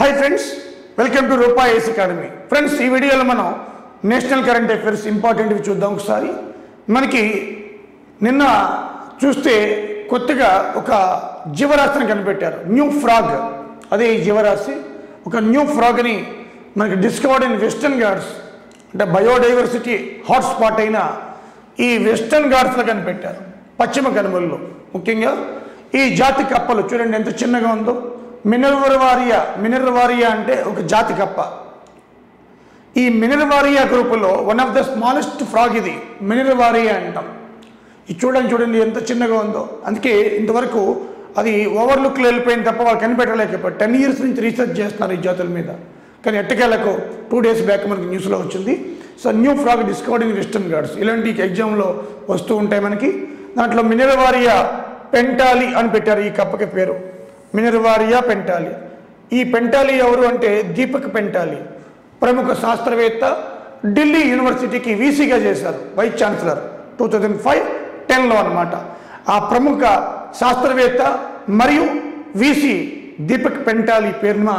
High friends welcome to Rupa S academy friends ఈ వీడియోలో మనం నేషనల్ కరెంట్ అఫైర్స్ ఇంపార్టెంట్ వి చూద్దాం ఒకసారి మనకి నిన్న చూస్తే కొత్తగా ఒక జీవరాశిని కనిపెట్టారు న్యూ ఫ్రాగ్ అదే ఈ జీవరాశి ఒక న్యూ ఫ్రాగ్ ని మనకి డిస్కవర్డ్ ఇన్ వెస్టర్న్ ఘాట్స్ అంటే బయోడైవర్సిటీ హాట్ స్పాట్ అయిన ఈ వెస్టర్న్ ఘాట్స్ లో కనిపెట్టారు పశ్చిమ కనుమల్లో ముఖ్యంగా ఈ జాతి కప్పలు చూడండి ఎంత చిన్నగా ఉందో మినర్వారియా అంటే ఒక జాతి కప్ప ఈ మినర్వారియా గ్రూపులో one of the smallest frog ఇది మినర్వారియా అంటాం ఇది చూడండి ఎంత చిన్నగా ఉందో అందుకే ఇంతవరకు అది ఓవర్లుక్లో వెళ్ళిపోయిన తప్ప వాళ్ళు కనిపెట్టలేకపోయారు 10 years నుంచి రీసెర్చ్ చేస్తున్నారు ఈ జాతుల మీద కానీ ఎట్టకేలకు 2 days బ్యాక్ మనకి న్యూస్లో వచ్చింది so new frog discovered in western Ghats ఇలాంటి ఎగ్జామ్లో వస్తూ ఉంటాయి మనకి దాంట్లో మినర్వారియా పెంటాలి అని పెట్టారు ఈ కప్పకి పేరు మినర్వారియా పెంటాలి ఈ పెంటాలి ఎవరు అంటే దీపక్ పెంటాలి ప్రముఖ శాస్త్రవేత్త ఢిల్లీ యూనివర్సిటీకి వీసీగా చేశారు వైస్ ఛాన్సలర్ 2005-10లో అన్నమాట ఆ ప్రముఖ శాస్త్రవేత్త మరియు వీసీ దీపక్ పెంటాలి పేరున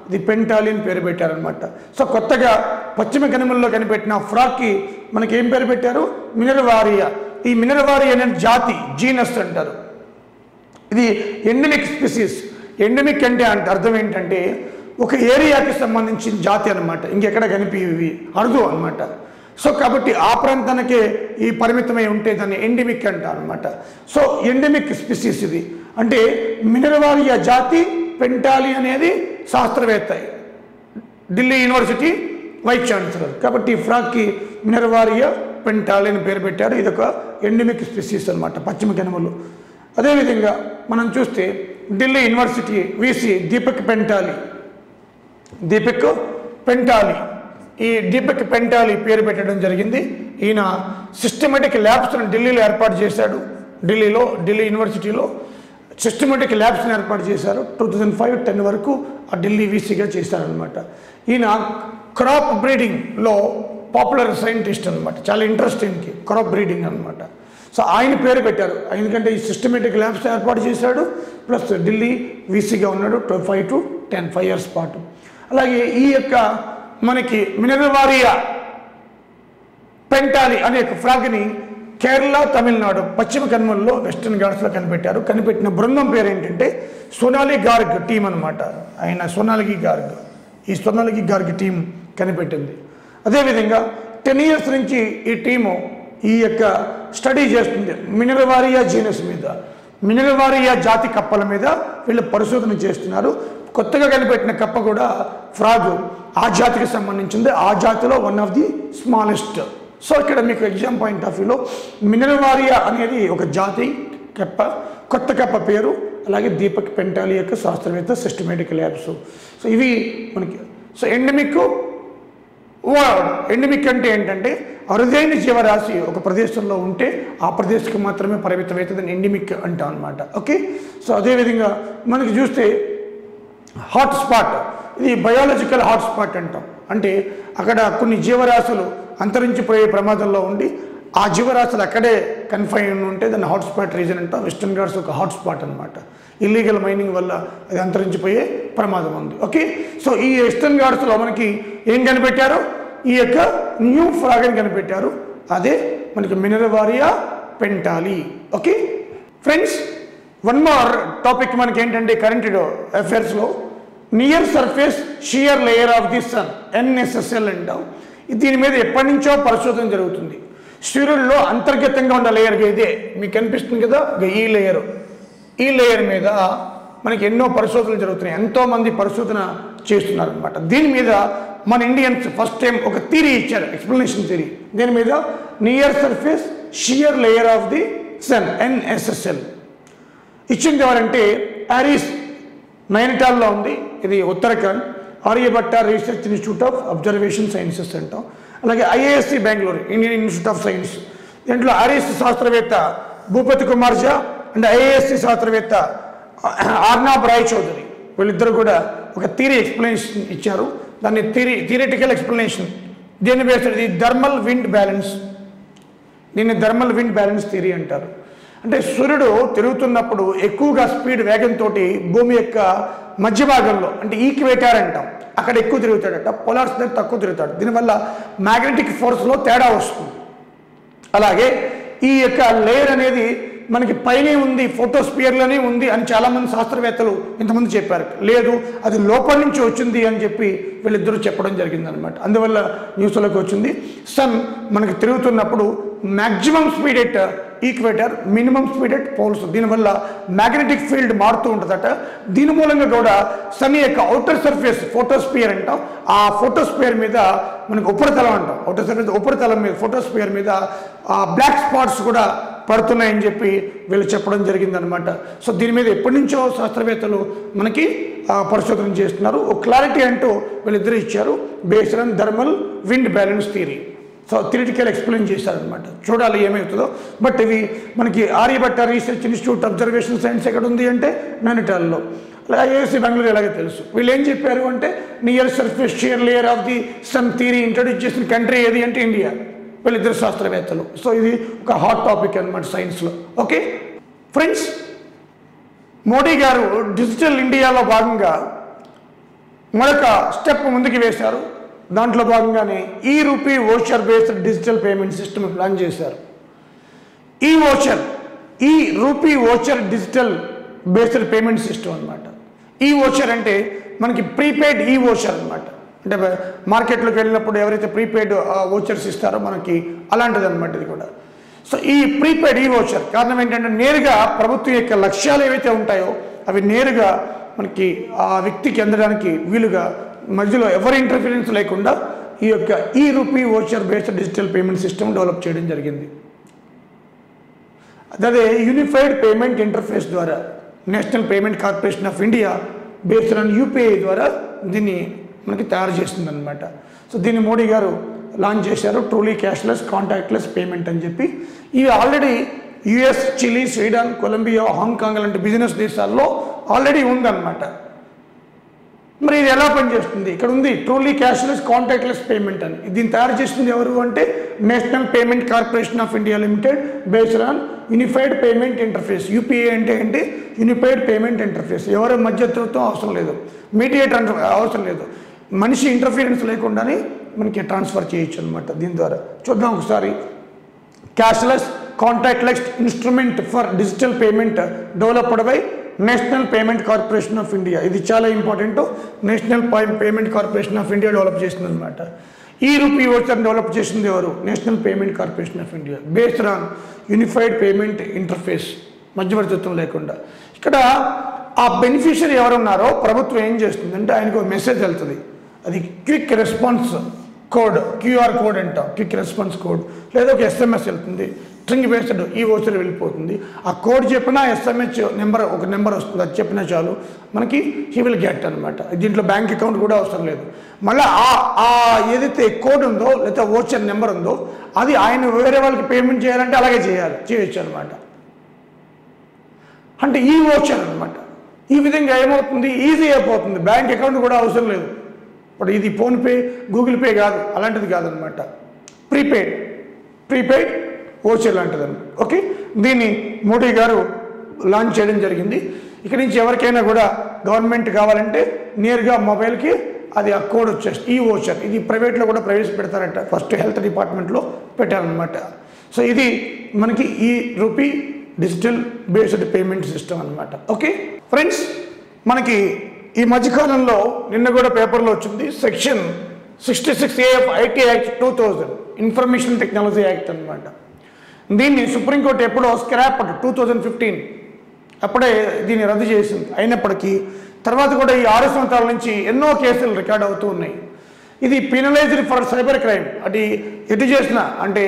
ఇది పెంటాలి అని పేరు పెట్టారనమాట సో కొత్తగా పశ్చిమ కనుమల్లో కనిపెట్టిన ఫ్రాక్కి మనకి ఏం పేరు పెట్టారు మినర్వారియా ఈ మినర్వారియా అనే జాతి జీనస్ అంటారు ఇది ఎండమిక్ స్పీసీస్ ఎండమిక్ అంటే అర్థం ఏంటంటే ఒక ఏరియాకి సంబంధించిన జాతి అనమాట ఇంకెక్కడ కనిపించేవి అరుదు అనమాట సో కాబట్టి ఆ ప్రాంతానికే ఈ పరిమితమై ఉంటే దాన్ని ఎండమిక్ అంటారు అనమాట సో ఎండమిక్ స్పీసీస్ ఇది అంటే మినర్వారియా జాతి పెంటాలి అనేది శాస్త్రవేత్త ఢిల్లీ యూనివర్సిటీ వైస్ ఛాన్సలర్ కాబట్టి ఫ్రాక్కి మినర్వారియా పెంటాలి అని పేరు పెట్టారు ఇది ఒక ఎండమిక్ స్పీసీస్ అనమాట పశ్చిమ కనుమలు అదేవిధంగా మనం చూస్తే ఢిల్లీ యూనివర్సిటీ వీసీ దీపక్ పెంటాలి ఈ దీపక్ పెంటాలి పేరు పెట్టడం జరిగింది ఈయన సిస్టమేటిక్ ల్యాబ్స్ను ఢిల్లీలో ఏర్పాటు చేశాడు ఢిల్లీ యూనివర్సిటీలో సిస్టమేటిక్ ల్యాబ్స్ని ఏర్పాటు చేశారు 2005-10 వరకు ఆ ఢిల్లీ వీసీగా చేశారనమాట ఈయన క్రాప్ బ్రీడింగ్లో పాపులర్ సైంటిస్ట్ అనమాట చాలా ఇంట్రెస్టింగ్ క్రాప్ బ్రీడింగ్ అనమాట సో ఆయన పేరు పెట్టారు ఎందుకంటే ఈ సిస్టమేటిక్ ల్యాబ్స్ ఏర్పాటు చేశాడు ప్లస్ ఢిల్లీ వీసీగా ఉన్నాడు 5 years పాటు అలాగే ఈ యొక్క మనకి మినర్వారియా పెంటాలి అనే ఫ్రాగ్ని కేరళ తమిళనాడు పశ్చిమ కనుమల్లో వెస్టర్న్ ఘాట్స్లో కనిపెట్టిన బృందం పేరు ఏంటంటే సోనాలి గార్గ్ టీం అనమాట ఆయన ఈ సోనాలి గార్గ్ టీం కనిపెట్టింది అదేవిధంగా 10 years నుంచి ఈ టీము ఈ యొక్క స్టడీ చేస్తుంది మినర్వారియా జీనస్ మీద మినర్వారియా జాతి కప్పల మీద వీళ్ళు పరిశోధన చేస్తున్నారు కొత్తగా కనిపెట్టిన కప్ప కూడా ఫ్రాగ్ ఆ జాతికి సంబంధించింది ఆ జాతిలో one of the smallest so ఇక్కడ మీకు ఎగ్జామ్ పాయింట్ ఆఫ్ వ్యూలో మినర్వారియా అనేది ఒక జాతి కప్ప కొత్త కప్ప పేరు అలాగే దీపక్ పెంటాలి యొక్క శాస్త్రవేత్త సిస్టమేటిక్ ల్యాబ్స్ సో ఇవి మనకి సో ఎండమిక్ అంటే ఏంటంటే అరుదైన జీవరాశి ఒక ప్రదేశంలో ఉంటే ఆ ప్రదేశంకి మాత్రమే పరిమితమైతే దాన్ని ఎండమిక్ అంటాం అనమాట ఓకే సో అదేవిధంగా మనకి చూస్తే హాట్ స్పాట్ ఇది బయాలజికల్ హాట్ స్పాట్ అంటాం అంటే అక్కడ కొన్ని జీవరాశులు అంతరించిపోయే ప్రమాదంలో ఉండి ఆ జీవరాశులు అక్కడే కన్ఫైన్ ఉంటే దాన్ని హాట్ స్పాట్ రీజన్ అంటాం వెస్టర్న్ ఘాట్స్ ఒక హాట్ స్పాట్ అనమాట ఇల్లీగల్ మైనింగ్ వల్ల అది అంతరించిపోయే ప్రమాదం ఉంది ఓకే సో ఈ వెస్టర్న్ ఘాట్స్లో మనకి ఏం కనిపెట్టారు ఈ యొక్క న్యూ ఫ్రాగ్ని కనిపెట్టారు అదే మనకి మినర్వారియా పెంటాలి okay friends one more topic మనకి ఏంటంటే కరెంట్ అఫైర్స్లో near surface shear layer of the sun NSSL అంటాం దీని మీద ఎప్పటి నుంచో పరిశోధన జరుగుతుంది సూర్యుడిలో అంతర్గతంగా ఉన్న లేయర్ ఇదే మీకు కనిపిస్తుంది కదా ఈ లేయర్ మీద మనకి ఎన్నో పరిశోధనలు జరుగుతున్నాయి ఎంతోమంది పరిశోధన చేస్తున్నారు అనమాట దీని మీద మన ఇండియన్స్ ఫస్ట్ టైం ఒక థియరీ ఇచ్చారు ఎక్స్ప్లెనేషన్ థియరీ దీని మీద near surface shear layer of the sun NSSL ఇచ్చింది ఎవరంటే ఆరిస్ నైనిటాల్లో ఉంది ఇది Uttarakhand Aryabhatta research institute of observation sciences అంటాం అలాగే IISc Bengaluru Indian institute of science దీంట్లో ఆరిస్ శాస్త్రవేత్త భూపతి కుమార్ ఝా అండ్ IISc శాస్త్రవేత్త ఆర్నాబ్ రాయ్ చౌదరి వీళ్ళిద్దరు కూడా ఒక థియరీ ఎక్స్ప్లెనేషన్ ఇచ్చారు దాన్ని థియరిటికల్ ఎక్స్ప్లెనేషన్ దీన్ని థర్మల్ విండ్ బ్యాలెన్స్ థియరీ అంటారు అంటే సూర్యుడు తిరుగుతున్నప్పుడు ఎక్కువగా స్పీడ్ వేగంతో భూమి యొక్క మధ్య భాగంలో అంటే ఈక్వేటర్ అంటాం అక్కడ ఎక్కువ తిరుగుతాడట, పోలార్స్ దగ్గర తక్కువ తిరుగుతాడు. దీనివల్ల మ్యాగ్నెటిక్ ఫోర్స్లో తేడా వస్తుంది. అలాగే ఈ యొక్క లేయర్ అనేది మనకి పైనే ఉంది, ఫోటోస్పియర్లోనే ఉంది అని చాలామంది శాస్త్రవేత్తలు ఇంతమంది చెప్పారు. లేదు, అది లోపల నుంచి వచ్చింది అని చెప్పి వీళ్ళిద్దరూ చెప్పడం జరిగిందనమాట. అందువల్ల న్యూస్లోకి వచ్చింది. సన్ మనకి తిరుగుతున్నప్పుడు maximum speed at equator, minimum speed at poles. దీనివల్ల మ్యాగ్నెటిక్ ఫీల్డ్ మారుతూ ఉంటుందట. దీని మూలంగా కూడా సన్ యొక్క అవుటర్ సర్ఫేస్ ఫోటోస్పియర్ అంటాం, ఆ ఫోటోస్పియర్ మీద మనకు ఉపరితలం అంటాం, అవుటర్ సర్ఫేస్ ఉపరితలం మీద ఫోటోస్పియర్ మీద బ్లాక్ స్పాట్స్ కూడా పడుతున్నాయని చెప్పి వీళ్ళు చెప్పడం జరిగిందనమాట. సో దీని మీద ఎప్పటి నుంచో శాస్త్రవేత్తలు మనకి పరిశోధన చేస్తున్నారు. ఒక క్లారిటీ అంటూ వీళ్ళిద్దరూ ఇచ్చారు, based on thermal wind balance theory. So theoretical explain చేశారనమాట. చూడాలి ఏమవుతుందో. బట్ ఇవి మనకి Aryabhatta research institute observation science ఎక్కడ ఉంది అంటే నైనిటాల్లో, ఐఐఎస్సి బెంగళూరు ఎలాగే తెలుసు. వీళ్ళు ఏం చెప్పారు అంటే near surface shear layer of the sun theory introduce చేసిన కంట్రీ ఏది అంటే ఇండియా. వీళ్ళిద్దరు శాస్త్రవేత్తలు. సో ఇది ఒక హాట్ టాపిక్ అనమాట సైన్స్లో. ఓకే ఫ్రెండ్స్, మోడీ గారు డిజిటల్ ఇండియాలో భాగంగా మరొక స్టెప్ ముందుకు వేశారు. దాంట్లో భాగంగానే ఈ rupee voucher based digital payment system plan చేశారు. ఈ rupee voucher digital based payment system అనమాట. ఈ వోచర్ అంటే మనకి ప్రీపెయిడ్ ఈ వోచర్ అనమాట. అంటే మార్కెట్లోకి వెళ్ళినప్పుడు ఎవరైతే ప్రీపెయిడ్ వోచర్స్ ఇస్తారో మనకి అలాంటిది అనమాట ఇది కూడా. సో ఈ ప్రీపెయిడ్ ఈ వోచర్ కారణం ఏంటంటే నేరుగా ప్రభుత్వం యొక్క లక్ష్యాలు ఏవైతే ఉంటాయో అవి నేరుగా మనకి ఆ వ్యక్తికి అందడానికి వీలుగా మధ్యలో ఎవరి ఇంటర్ఫిరెన్స్ లేకుండా ఈ యొక్క ఈ rupee voucher based digital payment system develop చేయడం జరిగింది. అదే యూనిఫైడ్ పేమెంట్ ఇంటర్ఫేస్ ద్వారా national payment corporation of India based on UPI ద్వారా దీన్ని మనకి తయారు చేస్తుంది అనమాట. సో దీన్ని మోడీ గారు లాంచ్ చేశారు, ట్రూలీ క్యాష్లెస్ కాంటాక్ట్లెస్ పేమెంట్ అని చెప్పి. ఇవి already US, Chile, Sweden, Colombia, Hong Kong లాంటి బిజినెస్ దేశాల్లో ఆల్రెడీ ఉందన్నమాట. మరి ఇది ఎలా పనిచేస్తుంది? ఇక్కడ ఉంది ట్రూలీ క్యాష్లెస్ కాంటాక్ట్లెస్ పేమెంట్ అని. దీన్ని తయారు చేస్తుంది ఎవరు అంటే national payment corporation of India limited based on unified payment interface. UPI అంటే ఏంటి? Unified payment interface. ఎవరి మధ్యవర్తిత్వం అవసరం లేదు, మీడియేటర్ అవసరం లేదు, మనిషి ఇంటర్ఫీరెన్స్ లేకుండానే మనకి ట్రాన్స్ఫర్ చేయొచ్చు అనమాట. దీని ద్వారా చూద్దాం ఒకసారి. Cashless contactless instrument for digital payment developed by national payment corporation of India. ఇది చాలా important. National payment corporation of India develop చేసింది అనమాట. ఈ రూపీ వోచర్ డెవలప్ చేసింది ఎవరు? National payment corporation of India based on unified payment interface, మధ్యవర్తిత్వం లేకుండా. ఇక్కడ ఆ బెనిఫిషియరీ ఎవరున్నారో ప్రభుత్వం ఏం చేస్తుందంటే ఆయనకు ఒక మెసేజ్ వెళ్తుంది. అది quick response code, QR code అంటాం, క్విక్ రెస్పాన్స్ కోడ్, లేదా ఒక ఎస్ఎంఎస్ వెళ్తుంది, స్ట్రింగ్ బేస్డ్ ఈ వోచర్ వెళ్ళిపోతుంది. ఆ కోడ్ చెప్పినా ఎస్ఎంఎస్ నెంబర్ ఒక నెంబర్ వస్తుంది, అది చెప్పినా చాలు మనకి హీ విల్ గెట్ అనమాట. దీంట్లో బ్యాంక్ అకౌంట్ కూడా అవసరం లేదు. మళ్ళీ ఆ ఏదైతే కోడ్ ఉందో లేదా వోచర్ నెంబర్ ఉందో అది ఆయన వేరే వాళ్ళకి పేమెంట్ చేయాలంటే అలాగే చేయొచ్చు అనమాట. అంటే ఈ వోచర్ అనమాట. ఈ విధంగా ఏమవుతుంది? ఈజీ అయిపోతుంది, బ్యాంక్ అకౌంట్ కూడా అవసరం లేదు. ఇప్పుడు ఇది ఫోన్పే, గూగుల్ పే కాదు, అలాంటిది కాదనమాట. ప్రీపెయిడ్ వోచర్ లాంటిది అనమాట. ఓకే, దీన్ని మోడీ గారు లాంచ్ చేయడం జరిగింది. ఇక్కడి నుంచి ఎవరికైనా కూడా గవర్నమెంట్ కావాలంటే నేరుగా మొబైల్కి అది ఆ కోడ్ వచ్చేస్తుంది. ఈ వోచర్ ఇది ప్రైవేట్లో కూడా ప్రవేశపెడతారంట, ఫస్ట్ హెల్త్ డిపార్ట్మెంట్లో పెట్టారనమాట. సో ఇది మనకి ఈ rupee digital based payment system అనమాట. ఓకే ఫ్రెండ్స్, మనకి ఈ మధ్యకాలంలో నిన్న కూడా పేపర్లో వచ్చింది section 66A of IT act 2000 information technology act అనమాట. దీన్ని సుప్రీంకోర్టు ఎప్పుడో స్క్రాప్ 2015 అప్పుడే దీన్ని రద్దు చేసింది. అయినప్పటికీ తర్వాత కూడా ఈ 6 సంవత్సరాల నుంచి ఎన్నో కేసులు రికార్డ్ అవుతూ ఉన్నాయి. ఇది పీనలైజ్డ్ ఫర్ సైబర్ క్రైమ్. అది ఎటు చేసిన అంటే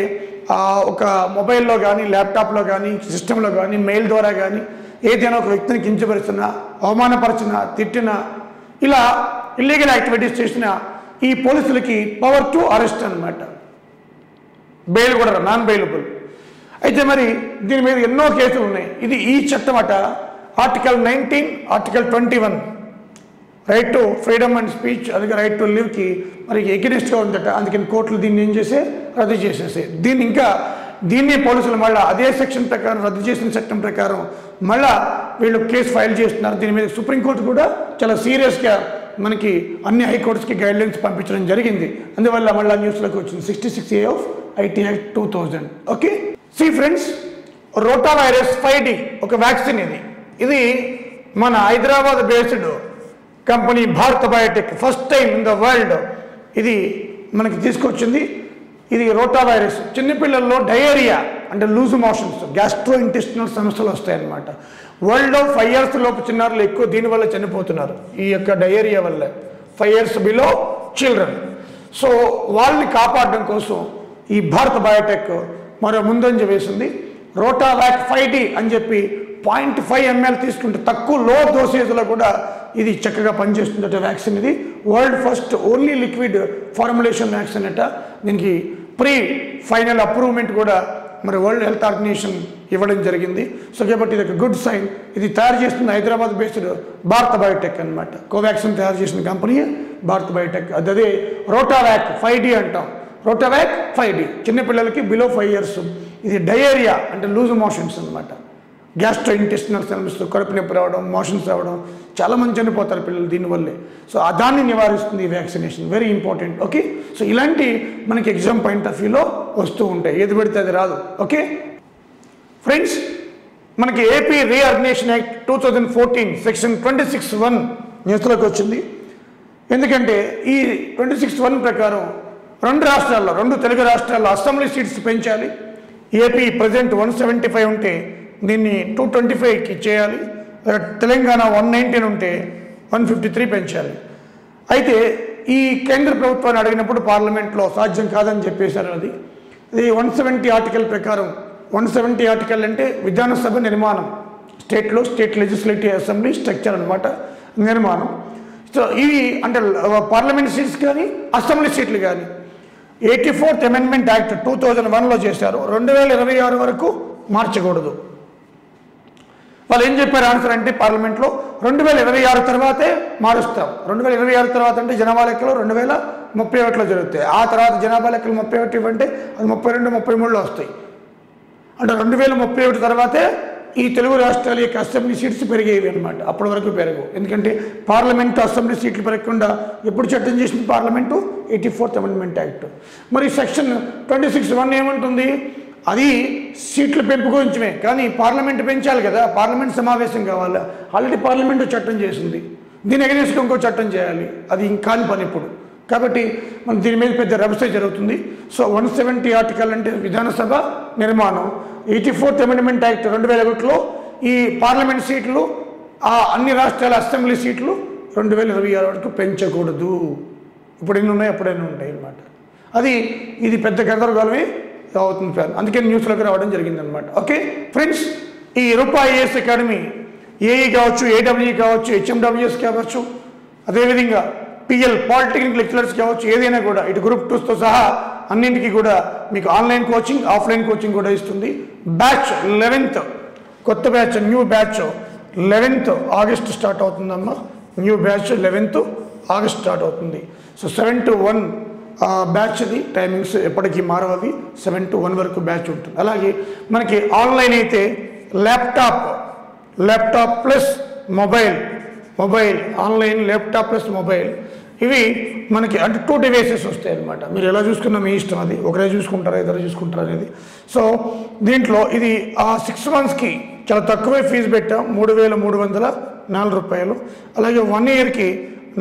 ఒక మొబైల్లో కానీ, ల్యాప్టాప్లో కానీ, సిస్టంలో కానీ, మెయిల్ ద్వారా కానీ ఏదైనా ఒక వ్యక్తిని కించపరిచినా, అవమానపరిచినా, తిట్టినా, ఇలా ఇల్లీగల్ యాక్టివిటీస్ చేసిన ఈ పోలీసులకి పవర్ టు అరెస్ట్ అనమాట. బెయిల్ కూడా నాన్ బెయిలబుల్. అయితే మరి దీని మీద ఎన్నో కేసులు ఉన్నాయి. ఇది ఈ చట్టం అట article 19, article 21 right to freedom and speech, అలాగే రైట్ టు లివ్కి మరి ఎగెనిస్ట్గా ఉందట. అందుకని కోర్టులు దీన్ని ఏం చేసే రద్దు చేసేసాయి. దీన్ని ఇంకా దీన్ని పోలీసులు మళ్ళీ అదే సెక్షన్ ప్రకారం, రద్దు చేసిన చట్టం ప్రకారం మళ్ళా వీళ్ళు కేసు ఫైల్ చేస్తున్నారు. దీని మీద సుప్రీంకోర్టు కూడా చాలా సీరియస్గా మనకి అన్ని హైకోర్ట్స్కి గైడ్లైన్స్ పంపించడం జరిగింది. అందువల్ల మళ్ళీ న్యూస్లోకి వచ్చింది 66A of IT Act 2000. Okay, see friends, rota virus 5D ఒక వ్యాక్సిన్. ఇది మన Hyderabad based company Bharat Biotech first time in the world ఇది మనకి తీసుకొచ్చింది. ఇది రోటా వైరస్ చిన్నపిల్లల్లో డయేరియా అంటే లూజ్ మోషన్స్, గ్యాస్ట్రో ఇంటెస్టినల్ సమస్యలు వస్తాయన్నమాట. వరల్డ్లో 5 years లోపు చిన్నారులు ఎక్కువ దీనివల్ల చనిపోతున్నారు, ఈ యొక్క డయేరియా వల్ల. 5 years బిలో చిల్డ్రన్. సో వాళ్ళని కాపాడడం కోసం ఈ భారత్ బయోటెక్ మరో ముందంజ వేసింది. రోటావాక్ 5D అని చెప్పి 0.5 ml తీసుకుంటే తక్కువ లో డోసేజ్లో కూడా ఇది చక్కగా పనిచేస్తుంది వ్యాక్సిన్. ఇది world first only liquid formulation vaccine అట. దీనికి ఫైనల్ అప్రూవ్మెంట్ కూడా మరి వరల్డ్ హెల్త్ ఆర్గనైజేషన్ ఇవ్వడం జరిగింది. సో కాబట్టి ఇది ఒక గుడ్ సైన్. ఇది తయారు చేస్తుంది హైదరాబాద్ బేస్డ్ భారత్ బయోటెక్ అనమాట. కోవాక్సిన్ తయారు చేసిన కంపెనీ భారత్ బయోటెక్. అదే రోటావాక్ 5D అంటాం. రోటావాక్ 5D చిన్నపిల్లలకి బిలో 5 years. ఇది డయేరియా అంటే లూజ్ మోషన్స్ అనమాట. గ్యాస్ట్రో ఇంటెస్టినల్ సమస్యలు, కడుపు నొప్పి రావడం, మోషన్స్ రావడం, చాలామంది చనిపోతారు పిల్లలు దీనివల్లే. సో దాన్ని నివారిస్తుంది ఈ vaccination. Very important. Okay, so ఇలాంటి మనకి ఎగ్జామ్ పాయింట్ ఆఫ్ వ్యూలో వస్తూ ఉంటాయి, ఏది పెడితే అది రాదు. ఓకే ఫ్రెండ్స్, మనకి ఏపీ రీఆర్గనైజేషన్ యాక్ట్ 2014 సెక్షన్ 26(1) న్యూస్లోకి వచ్చింది. ఎందుకంటే ఈ 26(1) ప్రకారం రెండు తెలుగు రాష్ట్రాల్లో అసెంబ్లీ సీట్స్ పెంచాలి. ఏపీ ప్రజెంట్ 175 ఉంటే దీన్ని 225కి చేయాలి. తెలంగాణ 119 ఉంటే 153 పెంచాలి. అయితే ఈ కేంద్ర ప్రభుత్వాన్ని అడిగినప్పుడు పార్లమెంట్లో సాధ్యం కాదని చెప్పేశారు. అది 170 ఆర్టికల్ ప్రకారం. 170 ఆర్టికల్ అంటే విధానసభ నిర్మాణం, స్టేట్ లెజిస్లేటివ్ అసెంబ్లీ స్ట్రక్చర్ అనమాట, నిర్మాణం. సో ఇవి అంటే పార్లమెంట్ సీట్స్ కానీ అసెంబ్లీ సీట్లు కానీ 84th అమెండ్మెంట్ యాక్ట్ 2001లో చేశారు. 2026 వరకు మార్చకూడదు. వాళ్ళు ఏం చెప్పారు ఆన్సర్ అంటే పార్లమెంట్లో 2026 తర్వాతే మారుస్తాం. 2026 తర్వాత అంటే జనాభా లెక్కలు 2031లో జరుగుతాయి. ఆ తర్వాత జనాభా లెక్కలు 31 అంటే అది 32, 33లో వస్తాయి. అంటే 2031 తర్వాతే ఈ తెలుగు రాష్ట్రాల యొక్క అసెంబ్లీ సీట్స్ పెరిగేవి అనమాట. అప్పటి వరకు పెరగవు. ఎందుకంటే పార్లమెంటు అసెంబ్లీ సీట్లు పెరగకుండా ఎప్పుడు చట్టం చేసింది పార్లమెంటు? 84th amendment act. మరి సెక్షన్ 26(1) ఏమంటుంది? అది సీట్ల పెంపు గురించమే, కానీ పార్లమెంట్ పెంచాలి కదా, పార్లమెంట్ సమావేశం కావాలి. ఆల్రెడీ పార్లమెంటు చట్టం చేసింది, దీని ఎగనేసుకు ఇంకో చట్టం చేయాలి. అది ఇంకాని పని ఇప్పుడు. కాబట్టి మన దీని మీద పెద్ద రభస జరుగుతుంది. సో 170 ఆర్టికల్ అంటే విధానసభ నిర్మాణం. 84th అమెండ్మెంట్ యాక్ట్ 2001లో ఈ పార్లమెంట్ సీట్లు అన్ని రాష్ట్రాల అసెంబ్లీ సీట్లు 2026 వరకు పెంచకూడదు. ఇప్పుడు ఎన్ని ఉన్నాయి, అప్పుడైనా ఉంటాయి అన్నమాట. ఇది పెద్ద గందరగోళమే అవుతుంది. అందుకే న్యూస్లోకి రావడం జరిగిందనమాట. ఓకే ఫ్రెండ్స్, ఈ రూపా ఐఏఎస్ అకాడమీ ఏఈ కావచ్చు, ఏడబ్ల్యూ కావచ్చు, హెచ్ఎండబ్ల్యూఎస్ కావచ్చు, అదేవిధంగా పిఎల్ పాలిటెక్నిక్ లెక్చరర్స్ కావచ్చు, ఏదైనా కూడా ఇటు గ్రూప్ 2తో సహా అన్నింటికి కూడా మీకు ఆన్లైన్ కోచింగ్, ఆఫ్లైన్ కోచింగ్ కూడా ఇస్తుంది. బ్యాచ్ 11th కొత్త batch, new batch 11th August start అవుతుందమ్మా. New batch 11th August start అవుతుంది. సో 7 to 1 బ్యాచ్ది టైమింగ్స్ ఎప్పటికీ మారవవి. 7 to 1 వరకు బ్యాచ్ ఉంటుంది. అలాగే మనకి ఆన్లైన్ అయితే laptop plus mobile online laptop plus mobile, ఇవి మనకి అంటే 2 devices వస్తాయి అనమాట. మీరు ఎలా చూసుకున్నా మీ ఇష్టం, అది ఒకరే చూసుకుంటారా ఇద్దరు చూసుకుంటారా అనేది. సో దీంట్లో ఇది 6 monthsకి చాలా తక్కువే ఫీజు పెట్టాం, 3,304 రూపాయలు. అలాగే 1 yearకి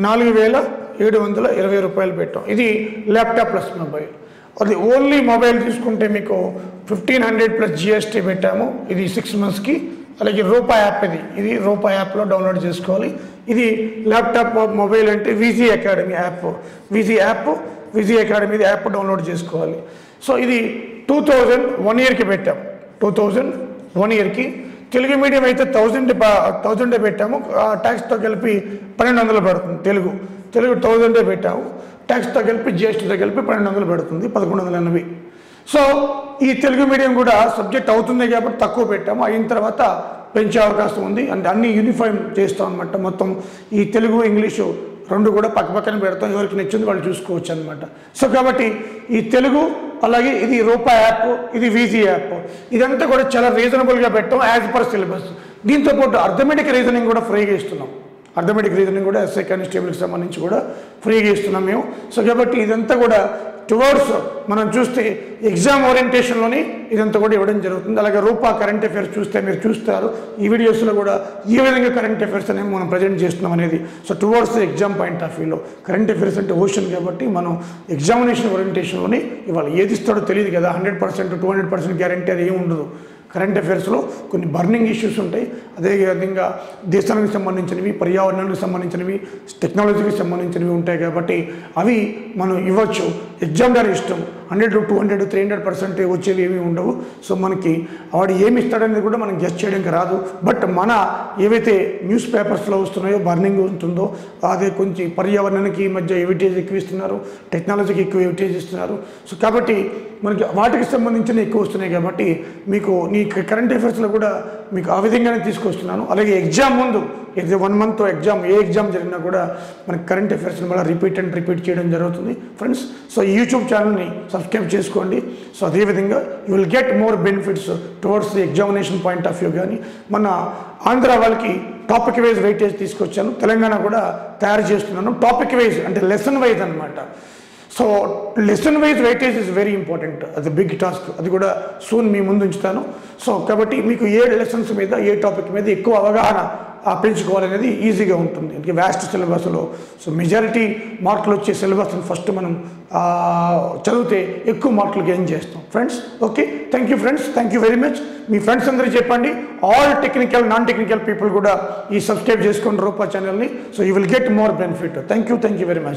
4,720 రూపాయలు పెట్టాం. ఇది ల్యాప్టాప్ ప్లస్ మొబైల్. అది ఓన్లీ మొబైల్ తీసుకుంటే మీకు 1,500 ప్లస్ GST పెట్టాము. ఇది 6 monthsకి. అలాగే రూపా యాప్, ఇది రూపా యాప్లో డౌన్లోడ్ చేసుకోవాలి. ఇది ల్యాప్టాప్ మొబైల్ అంటే VG academy app, VG academy app download చేసుకోవాలి. సో ఇది 2,000 1 yearకి పెట్టాం. 2,000 1 yearకి. తెలుగు మీడియం అయితే 1,000 పెట్టాము. ట్యాక్స్తో కలిపి 1,200 పడుతుంది. తెలుగు 1,000 పెట్టాము. ట్యాక్స్తో కలిపి GSTతో కలిపి 1,200 పడుతుంది, 1,180. సో ఈ తెలుగు మీడియం కూడా సబ్జెక్ట్ అవుతుంది కాబట్టి తక్కువ పెట్టాము. అయిన తర్వాత పెంచే అవకాశం ఉంది. అంటే అన్ని యూనిఫామ్ చేస్తాం అనమాట. మొత్తం ఈ తెలుగు ఇంగ్లీషు 2 కూడా పక్కన పెడతాం. ఎవరికి నచ్చింది వాళ్ళు చూసుకోవచ్చు అనమాట. సో కాబట్టి ఈ తెలుగు అలాగే ఇది రూపా యాప్, ఇది వీజీ యాప్, ఇదంతా కూడా చాలా రీజనబుల్గా పెట్టాం యాజ్ పర్ సిలబస్. దీంతో పాటు అర్థమెటిక్ రీజనింగ్ కూడా ఫ్రీగా ఇస్తున్నాం. అర్థమెటిక్ రీజనింగ్ కూడా ఎస్ఐ కానిస్టేబుల్కి సంబంధించి కూడా ఫ్రీగా ఇస్తున్నాం మేము. సో కాబట్టి ఇదంతా కూడా టువర్డ్స్ మనం చూస్తే ఎగ్జామ్ ఓరియంటేషన్లోని ఇదంతా కూడా ఇవ్వడం జరుగుతుంది. అలాగే రూపా కరెంట్ అఫైర్స్ చూస్తే మీరు చూస్తారు ఈ వీడియోస్లో కూడా ఏ విధంగా కరెంట్ అఫైర్స్ అనేవి మనం ప్రజెంట్ చేస్తున్నాం అనేది. So towards exam point of వ్యూలో కరెంట్ అఫైర్స్ అంటే ఓషన్ కాబట్టి మనం ఎగ్జామినేషన్ ఓరియంటేషన్లోని ఇవాళ ఏది ఇస్తాడో తెలియదు కదా, 100% 200% గ్యారంటీ అది ఏమి ఉండదు. కరెంట్ అఫైర్స్లో కొన్ని బర్నింగ్ ఇష్యూస్ ఉంటాయి, అదేవిధంగా దేశానికి సంబంధించినవి, పర్యావరణానికి సంబంధించినవి, టెక్నాలజీకి సంబంధించినవి ఉంటాయి కాబట్టి అవి మనం ఇవ్వచ్చు. ఎగ్జామ్ గారి ఇష్టం, 100, 200, 300% వచ్చేవి ఏమీ ఉండవు. సో మనకి వాడు ఏమి ఇస్తాడనేది కూడా మనం గెస్ట్ చేయడానికి రాదు. బట్ మన ఏవైతే న్యూస్ పేపర్స్లో వస్తున్నాయో బర్నింగ్ ఉంటుందో అదే కొంచెం పర్యావరణానికి మధ్య ఎవిటేజ్ ఎక్కువ ఇస్తున్నారు, టెక్నాలజీకి ఎక్కువ ఎవిటేజ్ ఇస్తున్నారు. సో కాబట్టి మనకి వాటికి సంబంధించిన ఎక్కువ వస్తున్నాయి కాబట్టి మీకు నీ కరెంట్ అఫైర్స్లో కూడా మీకు ఆ విధంగానే తీసుకొస్తున్నాను. అలాగే ఎగ్జామ్ ముందు ఇది 1 month ఎగ్జామ్ ఏ ఎగ్జామ్ జరిగినా కూడా మనకి కరెంట్ అఫైర్స్ని మళ్ళీ రిపీట్ చేయడం జరుగుతుంది ఫ్రెండ్స్. సో ఈ యూట్యూబ్ ఛానల్ని సబ్స్క్రైబ్ చేసుకోండి. సో అదేవిధంగా you will get more benefits towards the examination point of view. కానీ మన ఆంధ్ర వాళ్ళకి టాపిక్ వైజ్ వెయిటేజ్ తీసుకొచ్చాను, తెలంగాణ కూడా తయారు చేస్తున్నాను. టాపిక్ వైజ్ అంటే లెసన్ వైజ్ అనమాట. So lesson wise weightage is very important, అది బిగ్ టాస్క్, అది కూడా సూన్ మీ ముందు ఉంచుతాను. సో కాబట్టి మీకు ఏ లెసన్స్ మీద ఏ టాపిక్ మీద ఎక్కువ అవగాహన పెంచుకోవాలనేది ఈజీగా ఉంటుంది. అందుకే వ్యాస్ట్ సిలబస్లో సో మెజారిటీ మార్కులు వచ్చే సిలబస్ని ఫస్ట్ మనం చదివితే ఎక్కువ మార్కులు గెయిన్ చేస్తాం friends. Okay, thank you friends, thank you very much. Me friends అందరికీ చెప్పండి, all technical non technical people కూడా ఈ సబ్స్క్రైబ్ చేసుకోండి రూపా ఛానల్ని. So you will get more benefit. Thank you very much.